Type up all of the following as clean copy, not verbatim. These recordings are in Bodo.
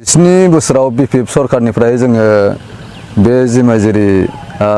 स्नि बोसोराव बिपिएफ सरकारनिफ्राय जोङो बे जिमाजिरि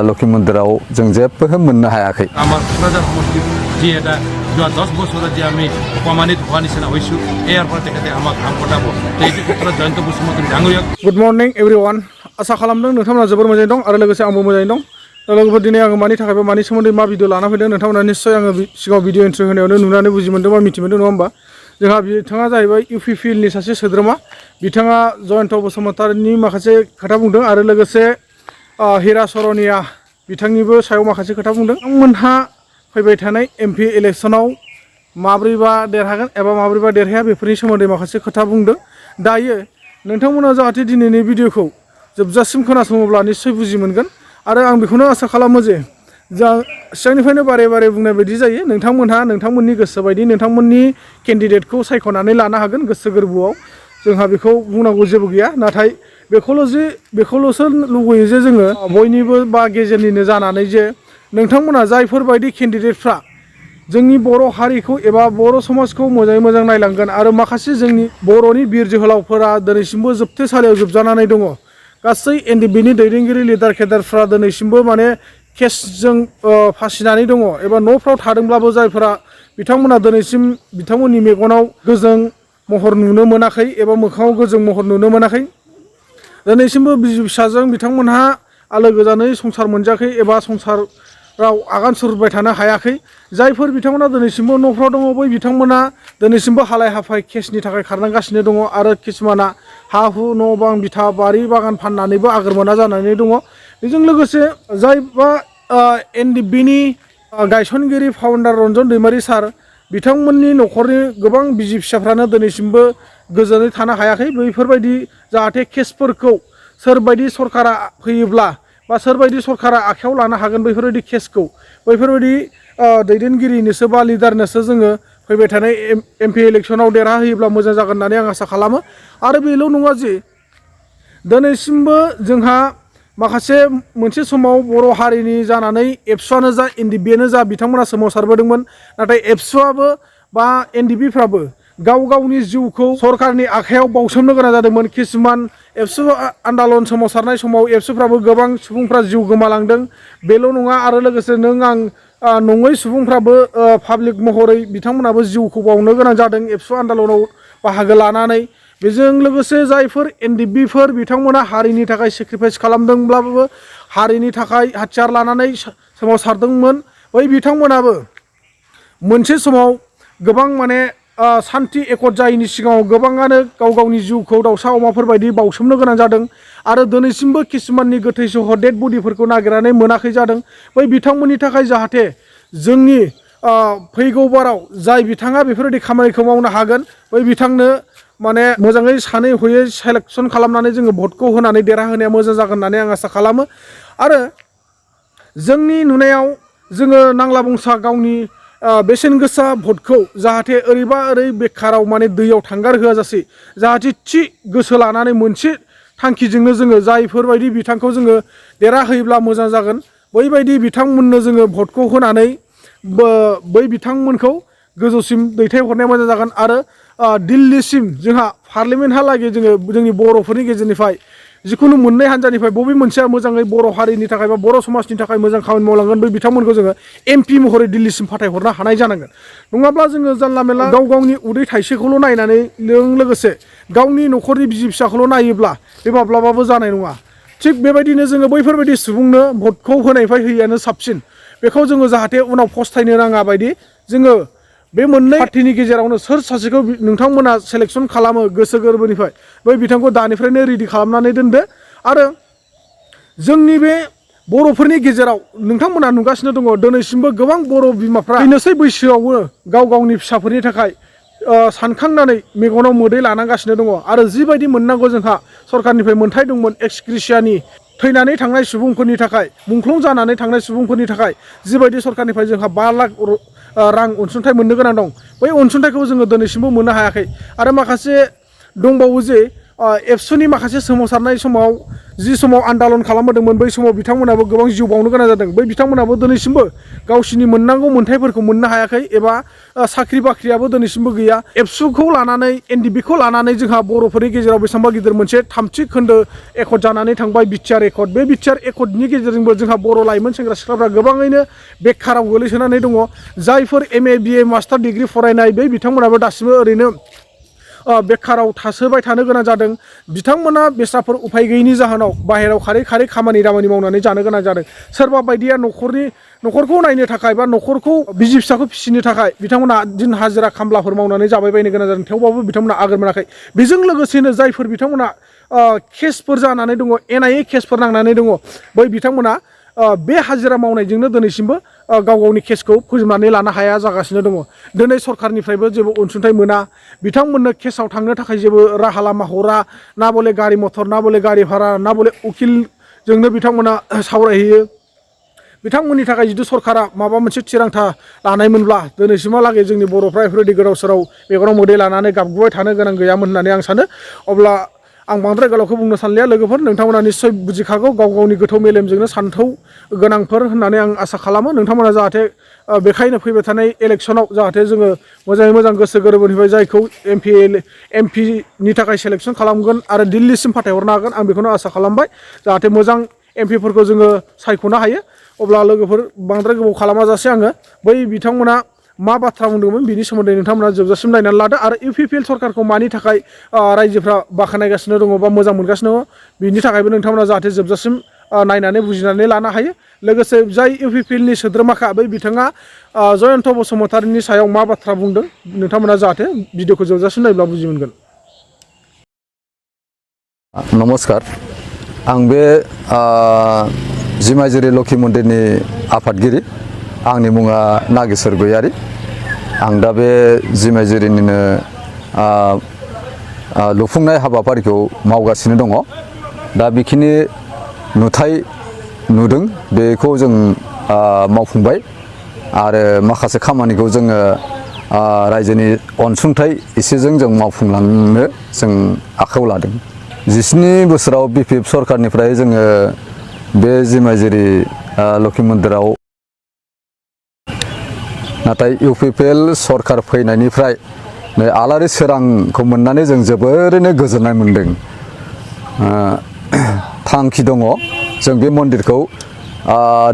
लखि मन्दिराव जों जेबो मोननो हायाखै। আমার কক্রাঝার সমষ্টির যে এটা 10 বছরে যে আমি অপমানিত হওয়া নিচিনা হয়েছো এর পর তেখেতে আমাক কাম কটাব এই ক্ষেত্রে জয়ন্ত বসুমতারি ডাঙৰীয়াক गुड मर्निं एवरीवन आशा खालामदों नोंथांमोना जोबोर मोजाङै दं आरो लोगोसे आंबो मोजाङै दं। लोगोफोर दिनै आङो मानि थाखाय मानि सोमोन्दै मा भिडिअ लाना फैदों नोंथांमोना निश्चय आङो सिगाङाव भिडिअ इन्ट्रो होनायावनो नुनानै बुजि मोन्दों बा मिथि मोन्दों नङा होमबा। जोंहा बिथाङा जाहैबाय इउपिपिएलनि सासे सोद्रोमा। बिथाङा जयन्त बसुमतारिनि माखासे खोथा बुंदों आरो लोगोसे हिरा सरोनिया बिथांनिबो सायाव माखासे खोथा बुंदों। बिथांमोनहा फैबाय थानाय एमपि इलेक्सनाव माब्रैबा देरहागोन एबा माब्रैबा देरहाया बेफोरनि सोमोन्दै माखासे खोथा बुंदों। दायो नोंथांमोना जाहाथे दिनैनि भिडिअखौ जोबजासिम खोनासङोब्ला निश्चय बुजि मोनगोन आरो आं बेखौनो आसा खालामो जे सिगांनिफ्रायनो बारे बारे बुंनाय बायदि जायो नोंथांमोनहा नोंथांमोननि गोसो बायदि नोंथांमोननि केन्डिडेटखौ सायख'नानै लानो हागोन गोसो गोरबोआव। जोंहा बेखौ बुंनांगौ जेबो गैया, नाथाय बेखौल'सो लुबैयो जे जोङो बयनिबो बा गेजेरनिनो जानानै जे नोंथांमोना जायफोरबायदि केन्डिडेटफ्रा जोंनि बर' हारिखौ एबा बर' समाजखौ मोजाङै मोजां नायलांगोन आरो माखासे जोंनि बर'नि बिर जोहोलावफोरा दिनैसिमबो जोबथेसालियाव जोबजानानै दङ। गासै एनडिएफबिनि दैदेनगिरि लिडार केडारफ्रा दिनैसिमबो माने केसजों फासिनानै दङ एबा न'फ्राव थादोंब्लाबो जायफोरा बिथांमोना दिनैसिम बिथांमोननि मेगनाव गोजों महर नुनो मोनाखै एबा मोखाङाव गोजों महर नुनो मोनाखै। दिनैसिमबो बिसि फिसाजों बिथांमोनहा आलो गोजानै संसार मोनजायाखै एबा संसाराव आगान सुरबाय थानो हायाखै। जायफोर बिथांमोना दिनैसिमबो न'फ्राव दङ बै बिथांमोना दिनैसिमबो हालाय हाफाय केसनि थाखाय खारनांगासिनो दङ आरो किसुमाना हा हु न' बां बिथा बारि बागान फाननानैबो आगोरमोना जानानै दङ। बेजों लोगोसे जायबा एनडिएफबिनि गायसनगिरि फाउन्डार रन्जन दैमारि सार बिथांमोननि न'खरनि गोबां बिसि फिसाफ्रानो दिनैसिमबो गोजोनै थानो हायाखै। बैफोरबायदि जाहाथे केसफोरखौ सोरबायदि सरकारा फैयोब्ला बा सोरबायदि सरकारा आखायाव लानो हागोन बैफोरबायदि केसखौ बैफोरबायदि दैदेनगिरिनोसो बा लिडारनोसो जोङो फैबाय थानाय एमपि इलेक्सनाव देरहाहोयोब्ला मोजां जागोन होननानै आं आसा खालामो। आरो बेल' नङा जे दिनैसिमबो जोंहा माखासे मोनसे समाव बर' हारिनि जानानै एबसुआनो जा एनडिएफबिआनो जा बिथांमोना सोमावसारबोदोंमोन, नाथाय एबसुआबो बा एनडिएफबिफ्राबो गाव गावनि जिउखौ सरकारनि आखायाव बावसोमनो गोनां जादोंमोन। किसुमान एबसु आन्दालन सोमावसारनाय समाव एबसुफ्राबो गोबां सुबुंफ्रा जिउ गोमालांदों। बेल' नङा आरो लोगोसे नों आं नङै सुबुंफ्राबो पाब्लिक महरै बिथांमोनाबो जिउखौ बावनो गोनां जादों एबसु आन्दालनाव बाहागो लानानै। बेजों लोगोसे जायफोर एनडिएफबिफोर बिथांमोना हारिनि थाखाय सेक्रिफाइस खालामदोंब्लाबो हारिनि थाखाय हाथियार लानानै सोमावसारदोंमोन बै बिथांमोनाबो मोनसे समाव गोबां माने सान्थि एकट जायैनि सिगाङाव गोबाङानो गाव गावनि जिउखौ दाउसा अमाफोर बायदि बावसोमनो गोनां जादों आरो दिनैसिमबो किसुमाननि गोथै सह डेड बडिफोरखौ नागिरनानै मोनाखै जादों। बै बिथांमोननि थाखाय जाहाथे जोंनि फैगौ बाराव जाय बिथाङा बेफोरबायदि खामानिखौ मावनो हागोन बै बिथांनो माने मोजाङै सानै हयै सेलेक्सन खालामनानै जोङो भटखौ होनानै देरहाहोनाया मोजां जागोन होननानै आं आसा खालामो। आरो जोंनि नुनायाव जोङो नांला बंसा गावनि बेसेन गोसा भटखौ जाहाथे ओरैबा ओरै बेखाराव माने दैयाव थांगार होआ जासे जाहाथे थि गोसो लानानै मोनसे थांखिजोंनो जोङो जायफोरबायदि बिथांखौ जोङो देरहाहोयोब्ला मोजां जागोन बैबायदि बिथांमोननो जोङो भटखौ होनानै बै बिथांमोनखौ गोजौसिम दैथायहरनाया मोजां जागोन। आरो दिल्लीसिम जोंहा पार्लियामेन्टहालागै जोङो जोंनि बर'फोरनि गेजेरनिफ्राय जिखुनु मोननै हान्जानिफ्राय बबे मोनसेया मोजाङै बर' हारिनि थाखाय बा बर' समाजनि थाखाय मोजां खामानि मावलांगोन बै बिथांमोनखौ जोङो एमपि महरै दिल्लीसिम फाथायहरनो हानाय जानांगोन। नङाब्ला जोङो जानला मेनला गाव गावनि उदै थाइसेखौल' नायनानै लोगोसे गावनि न'खरनि बिसि फिसाखौल' नायोब्ला बे माब्लाबाबो जानाय नङा। थिग बेबायदिनो जोङो बैफोरबायदि सुबुंनो भटखौ होनायनिफ्राय होयैआनो साबसिन। बेखौ जोङो जाहाथे उनाव फस्थायनो नाङा बायदि जोङो बे मोननै पार्टिनि गेजेरावनो सोर सासेखौ नोंथांमोना सेलेक्सन खालामो गोसो गोरबोनिफ्राय बै बिथांखौ दानिफ्रायनो रेडि खालामनानै दोनदो। आरो जोंनि बे बर'फोरनि गेजेराव नोंथांमोना नुगासिनो दङ दिनैसिमबो गोबां बर' बिमाफ्रा थैनोसै बैसोआवबो गाव गावनि फिसाफोरनि थाखाय सानखांनानै मेगनाव मोदै लानांगासिनो दङ। आरो जिबायदि मोननांगौ जोंहा सरकारनिफ्राय मोन्थाय दंमोन एक्सग्रेसियानि थैनानै थांनाय सुबुंफोरनि थाखाय मुंख्लं जानानै थांनाय सुबुंफोरनि थाखाय जिबायदि सरकारनिफ्राय जोंहा 5 लाख रां अनसुंथाइ मोननो गोनां दं बै अनसुंथाइखौ जोङो दिनैसिमबो मोननो हायाखै। आरो माखासे दंबावो जे एबसुनि माखासे सोमावसारनाय समाव जि समाव आन्दालन खालामबोदोंमोन बै समाव बिथांमोनाबो गोबां जिउ बावनो गोनां जादों बै बिथांमोनाबो दिनैसिमबो गावसिनि मोननांगौ मोन्थायफोरखौ मोननो हायाखै एबा साख्रि बाख्रियाबो दिनैसिमबो गैया एबसुखौ लानानै एनडिबिखौ लानानै जोंहा बर'फोरनि गेजेराव बेसेबांबा गिदिर मोनसे थामथि खोन्दो एकर्ड जानानै थांबाय बिटिआर एकर्ड बे बिटिआर एकर्डनि गेजेरजोंबो जोंहा बर' लाइमोन सेंग्रा सिख्लाफ्रा गोबाङैनो बेखाराव गोलैसोनानै दङ जायफोर एमए बिए मास्टार डिग्रि फरायनाय बै बिथांमोनाबो दासिमबो ओरैनो बेखाराव थासोबाय थानो गोनां जादों बिथांमोना बेस्राफोर उफाय गैयैनि जाहोनाव बाहेरायाव खारै खारै खामानि दामानि मावनानै जानो गोनां जादों सोरबा बायदिया न'खरखौ नायनो थाखाय बा न'खरखौ बिसि फिसाखौ फिसिनो थाखाय बिथांमोना दिन हाजिरा खामलाफोर मावनानै जाबाय बायनो गोनां जादों थेवबाबो बिथांमोना आगोर मोनाखै बेजों लोगोसेनो जायफोर बिथांमोना केसफोर जानानै दङ एनआइए केसफोर नांनानै दङ बै बिथांमोना बे हाजिरा मावनायजोंनो दिनैसिमबो गाव गावनि केसखौ फोजोबनानै लानो हाया जागासिनो दङ दिनै सरखारनिफ्रायबो जेबो अनसुंथाइ मोना बिथांमोननो केसाव थांनो थाखाय जेबो राहा लामा हरा ना बले गारि मथर ना बले गारि भारा ना बले उकिलजोंनो बिथांमोना सावरायहैयो बिथांमोननि थाखाय जुदि सरकारा माबा मोनसे थिरांथा लानायमोनब्ला दिनैसिमहालागै जोंनि बर'फ्रा बेफोरबायदि गोदाव सोराव मेगनाव मोदै लानानै गाबगुबाय थानो गोनां गैयामोन होननानै आं सानो अब्ला आं बांद्राय गोलावखौ बुंनो सानलिया लोगोफोर नोंथांमोना निस्सय बुजिखागौ गाव गावनि गोथौ मेलेमजोंनो सान्थौ गोनांफोर होननानै आं आसा खालामो नोंथांमोना जाहाथे बेखायनो फैबाय थानाय इलेक्सनाव जाहाथे जोङो मोजाङै मोजां गोसो गोरोबोनिफ्राय जायखौ एमपिनि थाखाय सेलेक्सन खालामगोन आरो दिल्लीसिम फाथायहरनो हागोन आं बेखौनो आसा खालामबाय जाहाथे मोजां एमपिफोरखौ जोङो सायख'नो हायो अब्ला लोगोफोर बांद्राय गोबाव खालामाजासे आङो बै बिथांमोना मा बाथ्रा बुंदोंमोन बिनि सोमोन्दै नोंथांमोना जोबजासिम नायनानै लादो आरो इउपिपिएल सरकारखौ मानि थाखाय रायजोफ्रा बाख्नायगासिनो दङ बा मोजां मोनगासिनो दङ बिनि थाखायबो नोंथांमोना जाहाथे जोबजासिम नायनानै बुजिनानै लानो हायो लोगोसे जाय इउपिपिएलनि सोद्रोमाखा बै बिथाङा जयन्त बसुमतारीनि सायाव मा बाथ्रा बुंदों नोंथांमोना जाहाथे भिडिअखौ जोबजासिम नायब्ला बुजि मोनगोन नमस्कार आं बे जिमाजिरि लखि मन्दिरनि आफादगिरि आंनि मुङा नागेश्वर गयारी आं दा बे जिमाजिरिनिनो लुफुंनाय हाबाफारिखौ मावगासिनो दङ दा बेखिनि नुथाय नुदों बेखौ जों मावफुंबाय आरो माखासे खामानिखौ जोङो रायजोनि अनसुंथाइ एसेजों जों मावफुंलांनो जों आखायाव लादों 17 बोसोराव बिपिएफ सरकारनिफ्राय जोङो बे जिमाजिरि लखि मन्दिराव नाथाय इउपिपिएल सरकार फैनायनिफ्राय आलारि सोरांखौ मोननानै जों जोबोरैनो गोजोननाय मोनदों थांखि दङ जों बे मन्दिरखौ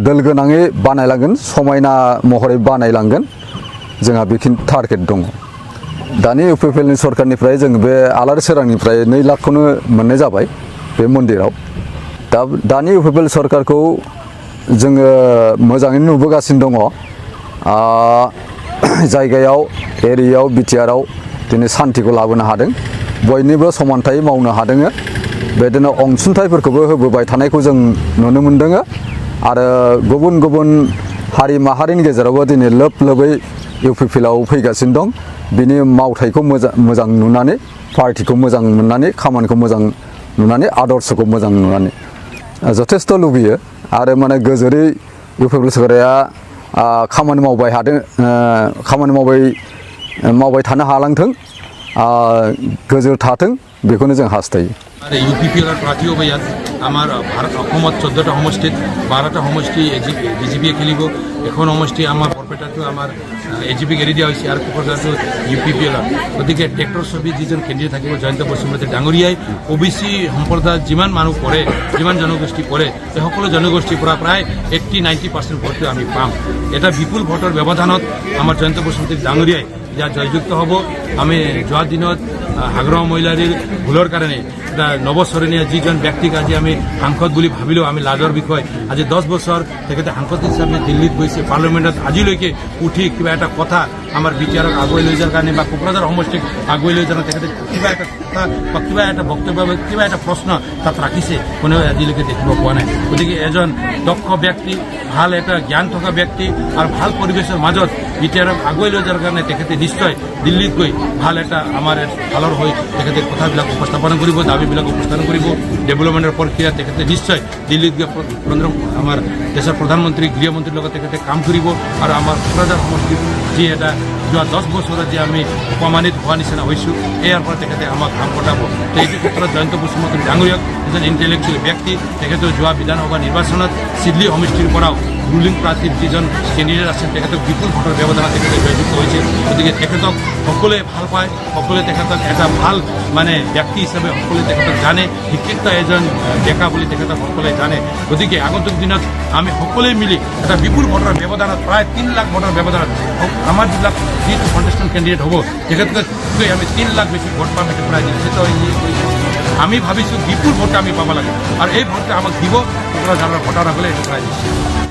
दोल गोनाङै बानायलांगोन समायना महरै बानायलांगोन जोंहा बेखिनि टारगेट दङ दानि इउपिपिएलनि सरकारनिफ्राय जों बे आलारि सोरांनिफ्राय 2 लाखखौनो मोननाय जाबाय बे मन्दिराव दानि इउपिपिएल सरकारखौ जोङो मोजाङैनो नुबोगासिनो दङ जायगायाव एरियायाव बिटिआरआव दिनै सान्थिखौ लाबोनो हादों बयनिबो समानथाय मावनो हादों बेदिनो अनसुंथाइफोरखौबो होबोबाय थानायखौ जों नुनो मोनदों आरो गुबुन गुबुन हारि माहारिनि गेजेरावबो दिनै लोब लोबै इउपिपिएलआव फैगासिनो दं बिनि मावथायखौ मोजां नुनानै पार्टिखौ मोजां मोननानै खामानिखौ मोजां नुनानै आदर्शखौ मोजां नुनानै जथेस्थ' लुबैयो आरो माने गोजोरै इउपिपिएल सरकारा खामानि मावबाय थानो हालांथों गोजोर थाथों बेखौनो जों हास्थायो আর ইউপিপিএলৰ প্ৰাৰ্থী হ'ব ইয়াত আমাৰ অসমত 14টা সমষ্টিত 12টা সমষ্টি বিজেপিয়ে খেলিব এখন সমষ্টি আমাৰ বৰপেটাটো আমাৰ এজিপিক এৰি দিয়া হৈছে আৰু কোকৰাঝাৰটো ইউপিপিএলৰ গতিকে ট্ৰেক্টৰ ছবি যিজন কেন্দ্ৰীয় থাকিব জয়ন্ত বসুমতাৰী ডাঙৰীয়াই ওবিচি সম্প্ৰদায়ত যিমান মানুহ পৰে যিমান জনগোষ্ঠী পৰে সেই সকলো জনগোষ্ঠীৰ পৰা প্ৰায় 80-90% ভোটটো আমি পাম এটা বিপুল ভোটৰ ব্যৱধানত আমাৰ জয়ন্ত বসুমতাৰী ডাঙৰীয়াই ইয়াত জয়যুক্ত হ'ব আমি যোৱা দিনত হাগ্ৰামা মহিলাৰীৰ ভুলৰ কাৰণে এটা নৱসৰণীয়া যিজন ব্যক্তিক আজি আমি সাংসদ বুলি ভাবিলেও আমি লাজৰ বিষয় আজি 10 বছৰ তেখেতে সাংসদ হিচাপে দিল্লীত গৈছে পাৰ্লিয়ামেণ্টত আজিলৈকে উঠি কিবা এটা কথা আমাৰ বিটিআৰক আগুৱাই লৈ যোৱাৰ কাৰণে বা কোকৰাঝাৰ সমষ্টিক আগুৱাই লৈ যোৱাৰ তেখেতে কিবা এটা কথা বা কিবা এটা বক্তব্য বা কিবা এটা প্ৰশ্ন তাত ৰাখিছে কোনেও আজিলৈকে দেখিব পোৱা নাই গতিকে এজন দক্ষ ব্যক্তি ভাল এটা জ্ঞান থকা ব্যক্তি আৰু ভাল পৰিৱেশৰ মাজত বিটিআৰক আগুৱাই লৈ যোৱাৰ কাৰণে তেখেতে নিশ্চয় দিল্লীত গৈ ভাল এটা আমাৰ ভালৰ হৈ তেখেতে কথাবিলাক উপস্থাপন কৰিব দাবীবিলাক উপস্থাপন কৰিব ডেভেলপমেণ্টৰ প্ৰক্ৰিয়া তেখেতে নিশ্চয় দিল্লীত গৈ আমাৰ দেশৰ প্ৰধানমন্ত্ৰী গৃহমন্ত্ৰীৰ লগত তেখেতে কাম কৰিব আৰু আমাৰ কোকৰাঝাৰ সমষ্টিত যি এটা যোৱা 10 বছৰত যে আমি অপমানিত হোৱা নিচিনা হৈছোঁ ইয়াৰ পৰা তেখেতে আমাক কাম কটাব তো এইটো ক্ষেত্ৰত জয়ন্ত বসুমতাৰী ডাঙৰীয়াক এজন ইণ্টেলেকচুৱেল ব্যক্তি তেখেতে যোৱা বিধানসভা নিৰ্বাচনত চিডলি সমষ্টিৰ পৰাও ৰুলিং পাৰ্টিৰ যিজন কেণ্ডিডেট আছিল তেখেতক বিপুল ভোটৰ ব্যৱধানত তেখেতে জয়যুক্ত হৈছিল গতিকে তেখেতক সকলোৱে ভাল পায় সকলোৱে তেখেতক এটা ভাল মানে ব্যক্তি হিচাপে সকলোৱে তেখেতক জানে শিক্ষিত এজন ডেকা বুলি তেখেতক সকলোৱে জানে গতিকে আগন্তুক দিনত আমি সকলোৱে মিলি এটা বিপুল ভোটৰ ব্যৱধানত প্ৰায় 3 লাখ ভোটৰ ব্যৱধানত আমাৰ যিবিলাক যিটো কণ্টেষ্টেণ্ট কেণ্ডিডেট হ'ব তেখেতকৈ আমি 3 লাখ বেছি ভোট পাম সেইটো প্ৰায় নিশ্চিত হৈ আমি ভাবিছোঁ বিপুল ভোট আমি পাব লাগে আৰু এই ভোটটো আমাক দিব 15,000 ভোটাৰ হ'লে এইটো প্ৰায় নিশ্চিত